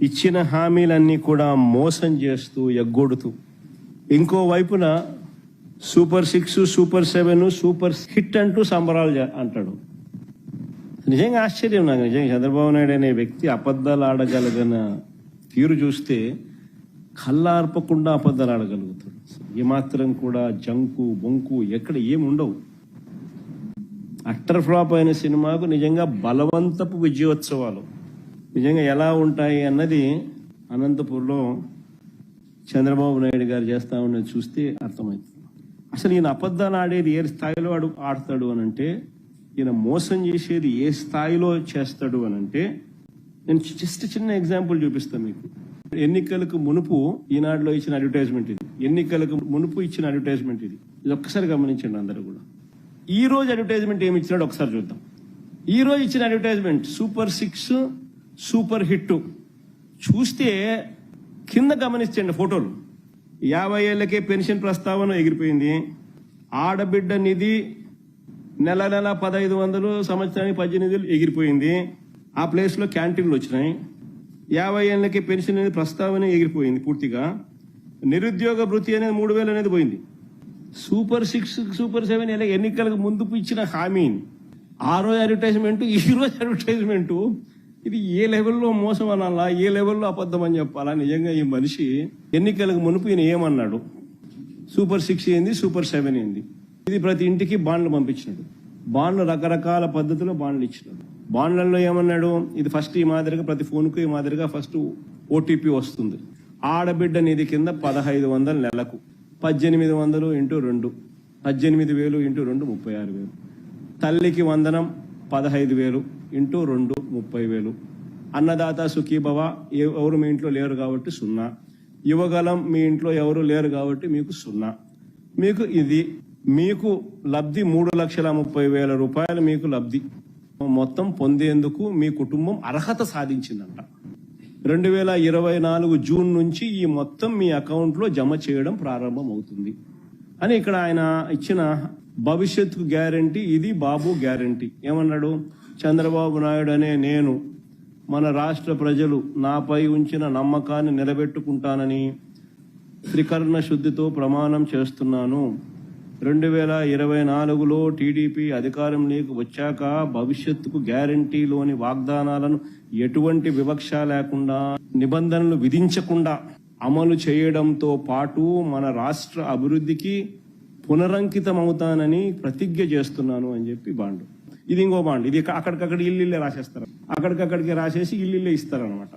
ఇచ్చిన హామీలన్నీ కూడా మోసం చేస్తూ ఎగ్గొడుతూ ఇంకో వైపున సూపర్ 6 సూపర్ 7 సూపర్ హిట్ అంటూ సంబరాలు అంటాడు. నిజంగా ఆశ్చర్యం నాకు. నిజంగా చంద్రబాబు నాయుడు అనే వ్యక్తి అబద్ధాలు ఆడగలిగిన తీరు చూస్తే కళ్ళార్పకుండా అబద్ధాలు ఆడగలుగుతాడు. ఏమాత్రం కూడా జంకు బొంకు ఎక్కడ ఏముండవు. అట్టర్ ఫ్లాప్ అయిన సినిమాకు నిజంగా బలవంతపు విజయోత్సవాలు నిజంగా ఎలా ఉంటాయి అన్నది అనంతపూర్లో చంద్రబాబు నాయుడు గారు చేస్తా ఉన్నది చూస్తే అర్థమవుతుంది. అసలు ఈయన అబద్ధాలు ఆడేది ఏ స్థాయిలో ఆడతాడు అని అంటే, ఈయన మోసం చేసేది ఏ స్థాయిలో చేస్తాడు అని అంటే, నేను జస్ట్ చిన్న ఎగ్జాంపుల్ చూపిస్తాను మీకు. ఎన్నికలకు మునుపు ఈనాడులో ఇచ్చిన అడ్వర్టైజ్మెంట్ ఇది. ఎన్నికలకు మునుపు ఇచ్చిన అడ్వర్టైజ్మెంట్ ఇది. ఇది ఒక్కసారి గమనించండి అందరూ కూడా. ఈ రోజు అడ్వర్టైజ్మెంట్ ఏమి ఇచ్చినాడు ఒకసారి చూద్దాం. ఈ రోజు ఇచ్చిన అడ్వర్టైజ్మెంట్ సూపర్ 6 సూపర్ హిట్. చూస్తే కింద గమనించండి ఫోటోలు. 50 ఏళ్లకే పెన్షన్ ప్రస్తావన ఎగిరిపోయింది. ఆడబిడ్డ నిధి నెల 1500, సంవత్సరానికి 18,000 ఎగిరిపోయింది. ఆ ప్లేస్లో క్యాంటీన్లు వచ్చినాయి. 50 ఏళ్ళకే పెన్షన్ అనేది ప్రస్తావన ఎగిరిపోయింది పూర్తిగా. నిరుద్యోగ భృతి అనేది 3,000 అనేది పోయింది. సూపర్ 6 సూపర్ 7 ఎన్నికలకు ముందు ఇచ్చిన హామీని ఆ రోజు అడ్వర్టైజ్మెంట్, ఈ రోజు అడ్వర్టైజ్మెంట్, ఇది ఏ లెవెల్లో మోసం అనాలా, ఏ లెవెల్లో అబద్ధం అని చెప్పాలా? నిజంగా ఈ మనిషి ఎన్నికలకు మునుపు ఈయన ఏమన్నాడు? సూపర్ 6 ఏంది, సూపర్ 7 ఏంది? ఇది ప్రతి ఇంటికి బాండ్లు పంపించినాడు. బాండ్లు రకరకాల పద్ధతిలో బాండ్లు ఇచ్చినాడు. బాండ్లలో ఏమన్నాడు? ఇది ఫస్ట్ ఈ మాదిరిగా ప్రతి ఫోన్కు ఈ మాదిరిగా ఫస్ట్ ఓటీపీ వస్తుంది. ఆడబిడ్డ నిధి కింద 1,500 నెలకు, 1,800 ఇంటూ 2, 18,000 ఇంటూ 2 36,000. తల్లికి వందనం 15,000 ఇంటూ 2 30,000. అన్నదాత సుఖీభవ ఎవరు మీ ఇంట్లో లేరు కాబట్టి 0. యువగలం మీ ఇంట్లో ఎవరు లేరు కాబట్టి మీకు 0. మీకు ఇది మీకు లబ్ధి 3,30,000 రూపాయలు మీకు లబ్ధి మొత్తం పొందేందుకు మీ కుటుంబం అర్హత సాధించిందంట. 2024 జూన్ నుంచి ఈ మొత్తం మీ అకౌంట్లో జమ చేయడం ప్రారంభం అవుతుంది అని ఇక్కడ ఆయన ఇచ్చిన భవిష్యత్తుకు గ్యారంటీ. ఇది బాబు గ్యారంటీ. ఏమన్నాడు? చంద్రబాబు నాయుడు అనే నేను మన రాష్ట్ర ప్రజలు నాపై ఉంచిన నమ్మకాన్ని నిలబెట్టుకుంటానని త్రికరణ శుద్ధితో ప్రమాణం చేస్తున్నాను. 2024లో టీడీపీ అధికారంలోకి వచ్చాక భవిష్యత్తుకు గ్యారంటీలోని వాగ్దానాలను ఎటువంటి వివక్ష లేకుండా, నిబంధనలు విధించకుండా అమలు చేయడంతో పాటు మన రాష్ట్ర అభివృద్ధికి పునరంకితమవుతానని ప్రతిజ్ఞ చేస్తున్నాను అని చెప్పి బాండు. ఇది ఇంకో బాండ్. ఇది అక్కడికక్కడ ఇల్లు రాసేస్తారు. అక్కడికక్కడికి రాసేసి ఇల్లు ఇస్తారనమాట.